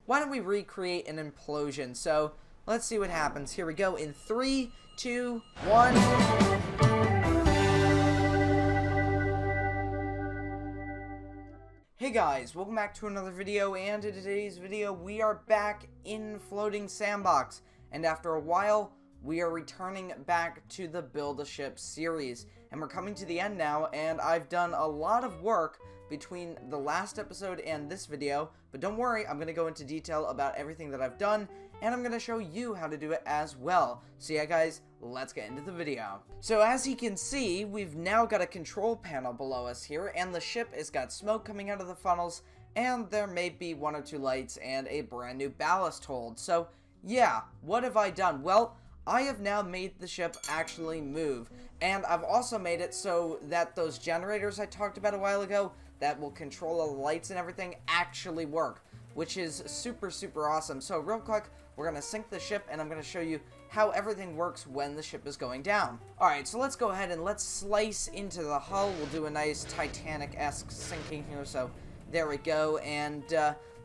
why don't we recreate an implosion? So let's see what happens. Here we go in 3, 2, 1. Hey guys, welcome back to another video, and in today's video we are back in Floating Sandbox, and after a while we are returning back to the Build a Ship series, and we're coming to the end now, and I've done a lot of work between the last episode and this video, but don't worry, I'm going to go into detail about everything that I've done, and I'm going to show you how to do it as well. So yeah guys, let's get into the video. So as you can see, we've now got a control panel below us here, and the ship has got smoke coming out of the funnels, and there may be 1 or 2 lights and a brand new ballast hold. So yeah, what have I done? Well, I have now made the ship actually move, and I've also made it so that those generators I talked about a while ago that will control all the lights and everything actually work, which is super awesome. So real quick, we're going to sink the ship, and I'm going to show you how everything works when the ship is going down. Alright, so let's go ahead and let's slice into the hull. We'll do a nice Titanic-esque sinking here, so there we go, and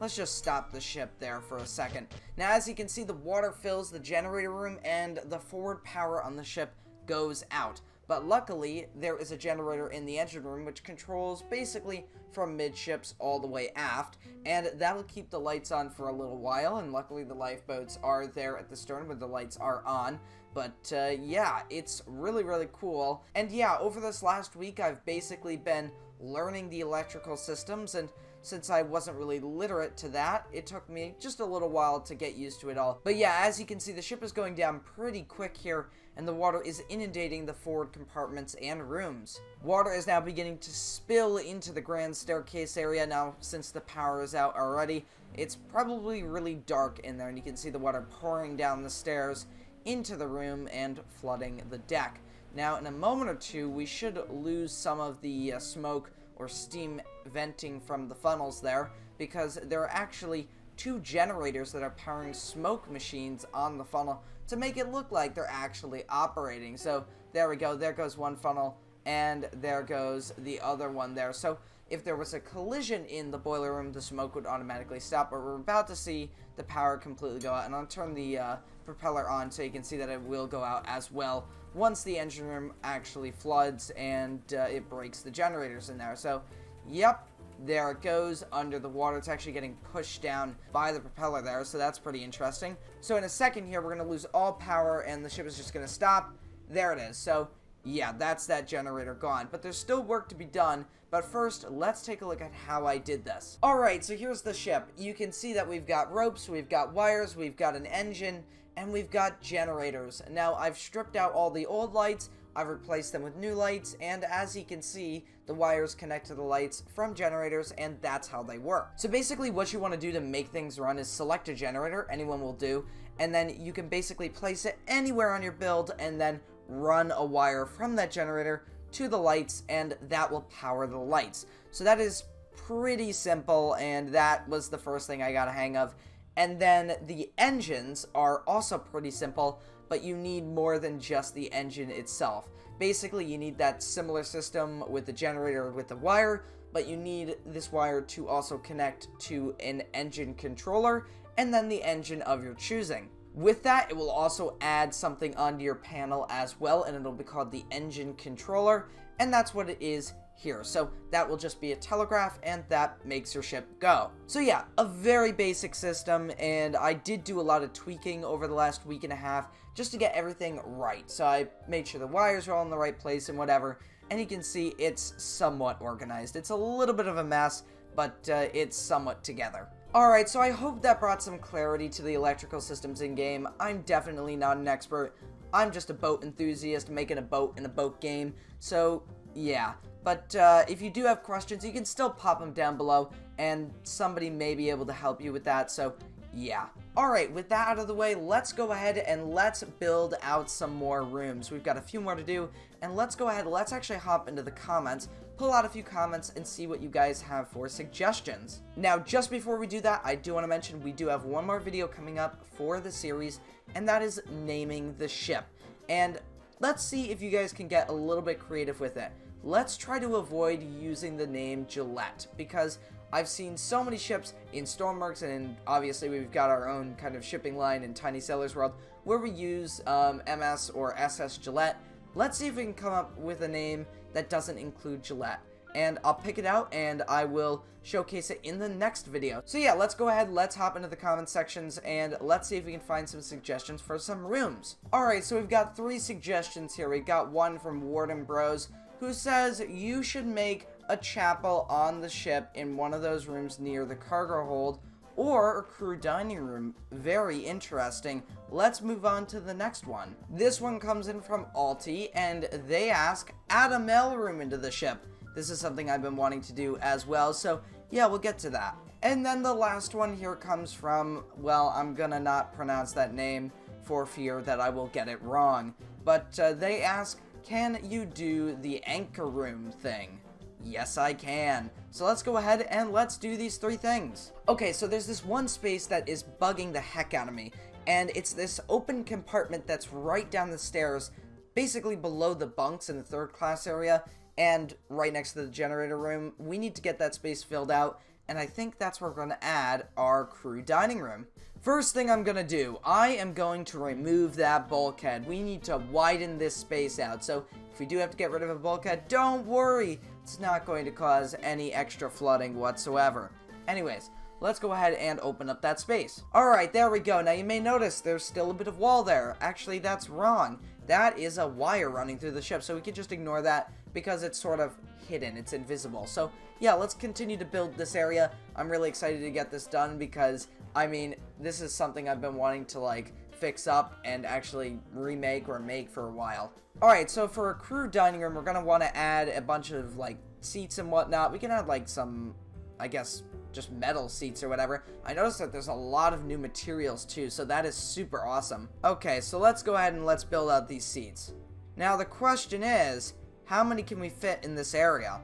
let's just stop the ship there for a second. Now, as you can see, the water fills the generator room, and the forward power on the ship goes out. But luckily, there is a generator in the engine room which controls basically from midships all the way aft, and that'll keep the lights on for a little while, and luckily the lifeboats are there at the stern where the lights are on. But yeah, it's really cool. And yeah, over this last week, I've basically been learning the electrical systems, and since I wasn't really literate to that, it took me just a little while to get used to it all. But yeah, as you can see, the ship is going down pretty quick here, and the water is inundating the forward compartments and rooms. Water is now beginning to spill into the grand staircase area. Now, since the power is out already, it's probably really dark in there, and you can see the water pouring down the stairs into the room and flooding the deck. Now, in a moment or two, we should lose some of the smoke or steam venting from the funnels there, because there are actually 2 generators that are powering smoke machines on the funnel to make it look like they're actually operating. So there we go, there goes one funnel, and there goes the other one there. So if there was a collision in the boiler room, the smoke would automatically stop, but we're about to see the power completely go out, and I'll turn the propeller on so you can see that it will go out as well once the engine room actually floods and it breaks the generators in there. So yep, there it goes under the water. It's actually getting pushed down by the propeller there, so that's pretty interesting. So in a second here, we're going to lose all power, and the ship is just going to stop. There it is. So yeah, that's that generator gone. But there's still work to be done. But first, let's take a look at how I did this. Alright, so here's the ship. You can see that we've got ropes, we've got wires, we've got an engine, and we've got generators. Now, I've stripped out all the old lights, I've replaced them with new lights, and as you can see, the wires connect to the lights from generators, and that's how they work. So basically, what you want to do to make things run is select a generator, anyone will do, and then you can basically place it anywhere on your build, and then run a wire from that generator to the lights, and that will power the lights. So that is pretty simple, and that was the first thing I got a hang of. And then the engines are also pretty simple, but you need more than just the engine itself. Basically, you need that similar system with the generator with the wire, but you need this wire to also connect to an engine controller, and then the engine of your choosing. With that, it will also add something onto your panel as well, and it'll be called the engine controller, and that's what it is here. So that will just be a telegraph, and that makes your ship go. So yeah, a very basic system, and I did do a lot of tweaking over the last week and a half just to get everything right. So I made sure the wires are all in the right place and whatever, and you can see it's somewhat organized. It's a little bit of a mess, but it's somewhat together. Alright, so I hope that brought some clarity to the electrical systems in-game. I'm definitely not an expert. I'm just a boat enthusiast making a boat in a boat game. So, yeah. But if you do have questions, you can still pop them down below, and somebody may be able to help you with that. So, yeah. Alright, with that out of the way, let's go ahead and let's build out some more rooms. We've got a few more to do, and let's go ahead, let's actually hop into the comments, pull out a few comments, and see what you guys have for suggestions. Now, just before we do that, I do want to mention we do have one more video coming up for the series, and that is naming the ship. And let's see if you guys can get a little bit creative with it. Let's try to avoid using the name Gillett, because I've seen so many ships in Stormworks, and obviously we've got our own kind of shipping line in Tiny Sailor's World, where we use MS or SS Gillett. Let's see if we can come up with a name that doesn't include Gillett. And I'll pick it out and I will showcase it in the next video. So yeah, let's go ahead, let's hop into the comment sections and let's see if we can find some suggestions for some rooms. Alright, so we've got 3 suggestions here. We've got one from Warden Bros, who says you should make a chapel on the ship in one of those rooms near the cargo hold, or a crew dining room. Very interesting. Let's move on to the next one. This one comes in from Alti, and they ask, add a mailroom into the ship. This is something I've been wanting to do as well, so yeah, we'll get to that. And then the last one here comes from, well, I'm gonna not pronounce that name for fear that I will get it wrong, but they ask, can you do the anchor room thing? Yes, I can. So let's go ahead and let's do these 3 things. Okay, so there's this one space that is bugging the heck out of me, and it's this open compartment that's right down the stairs, basically below the bunks in the 3rd class area, and right next to the generator room. We need to get that space filled out, and I think that's where we're going to add our crew dining room. First thing I'm going to do, I am going to remove that bulkhead. We need to widen this space out, so if we do have to get rid of a bulkhead, don't worry. It's not going to cause any extra flooding whatsoever. Anyways, let's go ahead and open up that space. Alright, there we go. Now you may notice there's still a bit of wall there. Actually, that's wrong. That is a wire running through the ship, so we can just ignore that because it's sort of hidden. It's invisible. So yeah, let's continue to build this area. I'm really excited to get this done because, I mean, this is something I've been wanting to, like, fix up and actually remake or make for a while. Alright, so for a crew dining room, we're going to want to add a bunch of, like, seats and whatnot. We can add, like, some, I guess, just metal seats or whatever. I noticed that there's a lot of new materials, too, so that is super awesome. Okay, so let's go ahead and let's build out these seats. Now, the question is, how many can we fit in this area?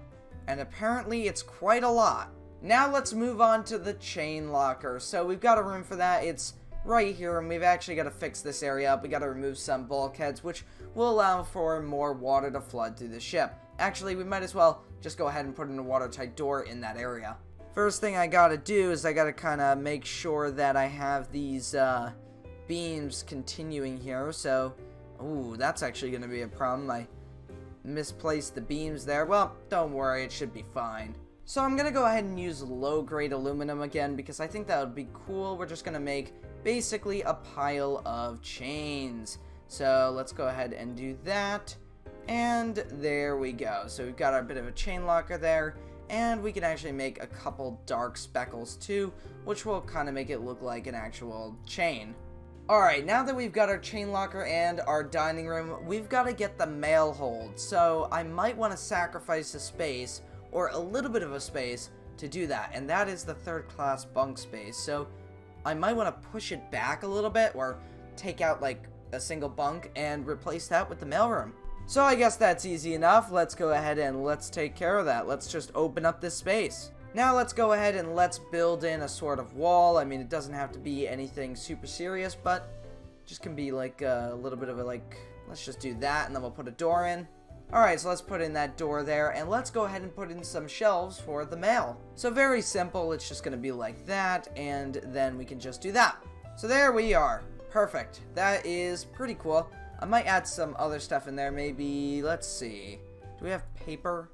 And apparently, it's quite a lot. Now, let's move on to the chain locker. So, we've got a room for that. It's right here, and we've actually got to fix this area up. We got to remove some bulkheads, which will allow for more water to flood through the ship. Actually, we might as well just go ahead and put in a watertight door in that area. First thing I gotta do is I gotta kind of make sure that I have these beams continuing here. So, ooh, that's actually gonna be a problem. I misplaced the beams there. Well, don't worry, it should be fine. So I'm gonna go ahead and use low-grade aluminum again because I think that would be cool. We're just gonna make basically a pile of chains. So let's go ahead and do that. And there we go. So we've got our bit of a chain locker there. And we can actually make a couple dark speckles too, which will kind of make it look like an actual chain. Alright, now that we've got our chain locker and our dining room, we've got to get the mail hold. So I might want to sacrifice a space, or a little bit of a space, to do that. And that is the 3rd class bunk space. So I might want to push it back a little bit, or take out like a single bunk and replace that with the mailroom. So I guess that's easy enough. Let's go ahead and let's take care of that. Let's just open up this space. Now let's go ahead and let's build in a sort of wall. I mean, it doesn't have to be anything super serious, but just can be like a little bit of a, like, let's just do that, and then we'll put a door in. Alright, so let's put in that door there, and let's go ahead and put in some shelves for the mail. So very simple, it's just going to be like that, and then we can just do that. So there we are. Perfect. That is pretty cool. I might add some other stuff in there, maybe, let's see. Do we have paper?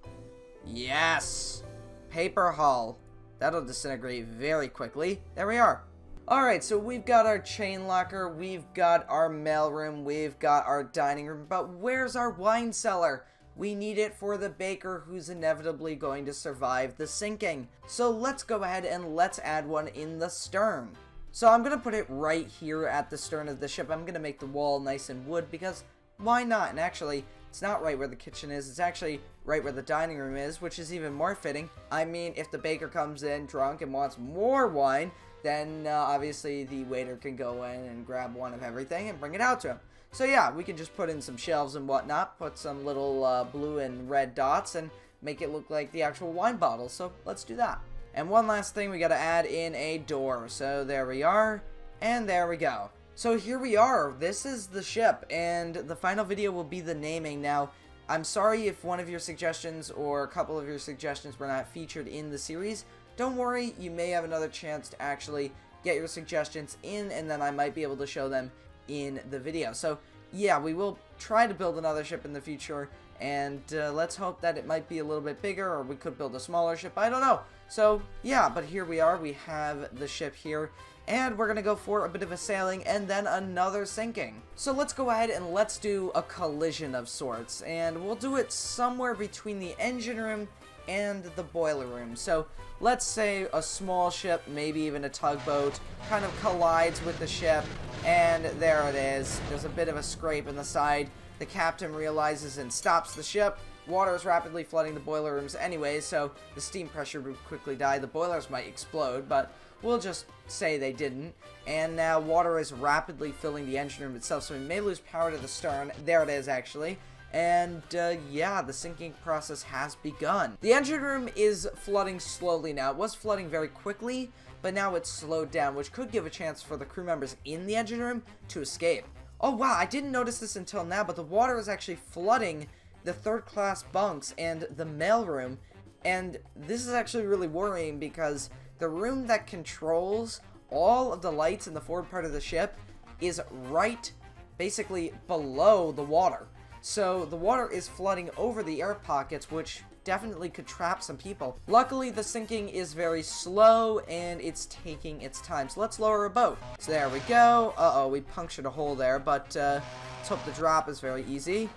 Yes! Paper hull. That'll disintegrate very quickly. There we are. Alright, so we've got our chain locker, we've got our mailroom, we've got our dining room, but where's our wine cellar? We need it for the baker who's inevitably going to survive the sinking. So let's go ahead and let's add one in the stern. So I'm going to put it right here at the stern of the ship. I'm going to make the wall nice and wood because why not? And actually, it's not right where the kitchen is. It's actually right where the dining room is, which is even more fitting. I mean, if the baker comes in drunk and wants more wine, then obviously the waiter can go in and grab one of everything and bring it out to him. So yeah, we can just put in some shelves and whatnot, put some little blue and red dots and make it look like the actual wine bottle. So let's do that. And one last thing, we got to add in a door. So there we are, and there we go. So here we are. This is the ship, and the final video will be the naming. Now, I'm sorry if one of your suggestions or a couple of your suggestions were not featured in the series, don't worry, you may have another chance to actually get your suggestions in, and then I might be able to show them in the video. So yeah, we will try to build another ship in the future, and let's hope that it might be a little bit bigger, or we could build a smaller ship. I don't know. So yeah, but here we are. We have the ship here, and we're gonna go for a bit of a sailing and then another sinking. So let's go ahead and let's do a collision of sorts, and we'll do it somewhere between the engine room and the boiler room. So let's say a small ship, maybe even a tugboat, kind of collides with the ship, and there it is. There's a bit of a scrape in the side. The captain realizes and stops the ship. Water is rapidly flooding the boiler rooms anyway, so the steam pressure would quickly die. The boilers might explode, but we'll just say they didn't. And now water is rapidly filling the engine room itself, so we may lose power to the stern. There it is, actually. And yeah, the sinking process has begun. The engine room is flooding slowly now. It was flooding very quickly, but now it's slowed down, which could give a chance for the crew members in the engine room to escape. Oh wow, I didn't notice this until now, but the water is actually flooding the third-class bunks and the mailroom, and this is actually really worrying because the room that controls all of the lights in the forward part of the ship is right basically below the water. So the water is flooding over the air pockets, which definitely could trap some people. Luckily, the sinking is very slow and it's taking its time. So let's lower a boat. So there we go. Uh-oh, we punctured a hole there, but let's hope the drop is very easy.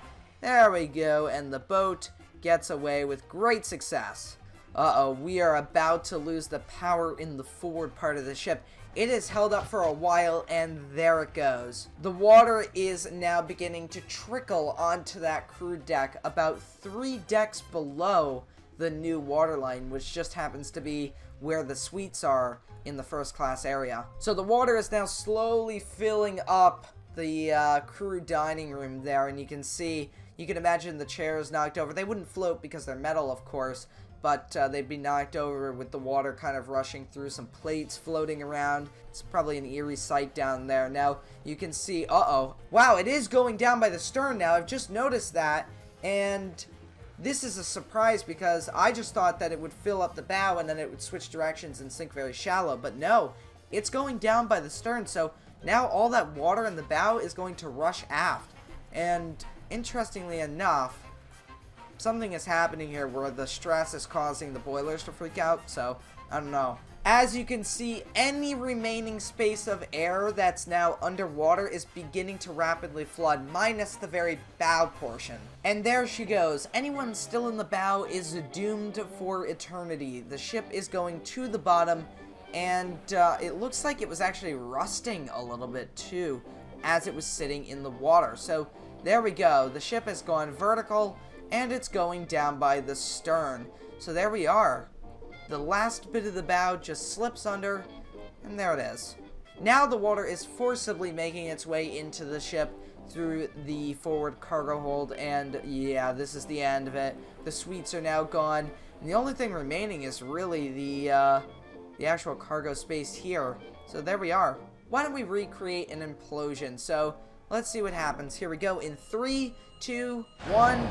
There we go, and the boat gets away with great success. Uh-oh, we are about to lose the power in the forward part of the ship. It is held up for a while, and there it goes. The water is now beginning to trickle onto that crew deck about 3 decks below the new waterline, which just happens to be where the suites are in the first class area. So the water is now slowly filling up the crew dining room there, and you can imagine the chairs knocked over. They wouldn't float because they're metal, of course, but they'd be knocked over with the water kind of rushing through, some plates floating around. It's probably an eerie sight down there. Now, you can see, uh-oh. Wow, it is going down by the stern now. I've just noticed that, and this is a surprise because I just thought that it would fill up the bow and then it would switch directions and sink very shallow, but no, it's going down by the stern, so now all that water in the bow is going to rush aft. And interestingly enough, something is happening here where the stress is causing the boilers to freak out, so I don't know. As you can see, any remaining space of air that's now underwater is beginning to rapidly flood, minus the very bow portion. And there she goes. Anyone still in the bow is doomed for eternity. The ship is going to the bottom, and it looks like it was actually rusting a little bit too as it was sitting in the water. So there we go. The ship has gone vertical, and it's going down by the stern. So there we are. The last bit of the bow just slips under, and there it is. Now the water is forcibly making its way into the ship through the forward cargo hold, and yeah, this is the end of it. The suites are now gone, and the only thing remaining is really the actual cargo space here. So there we are. Why don't we recreate an implosion? So let's see what happens. Here we go in 3, 2, 1.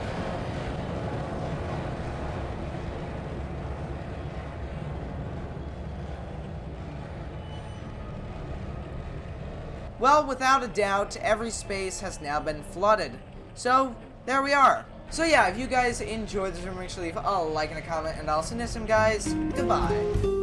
Well, without a doubt, every space has now been flooded. So, there we are. So yeah, if you guys enjoyed this, make sure to leave a like and a comment, and I'll see you next time, guys. Goodbye.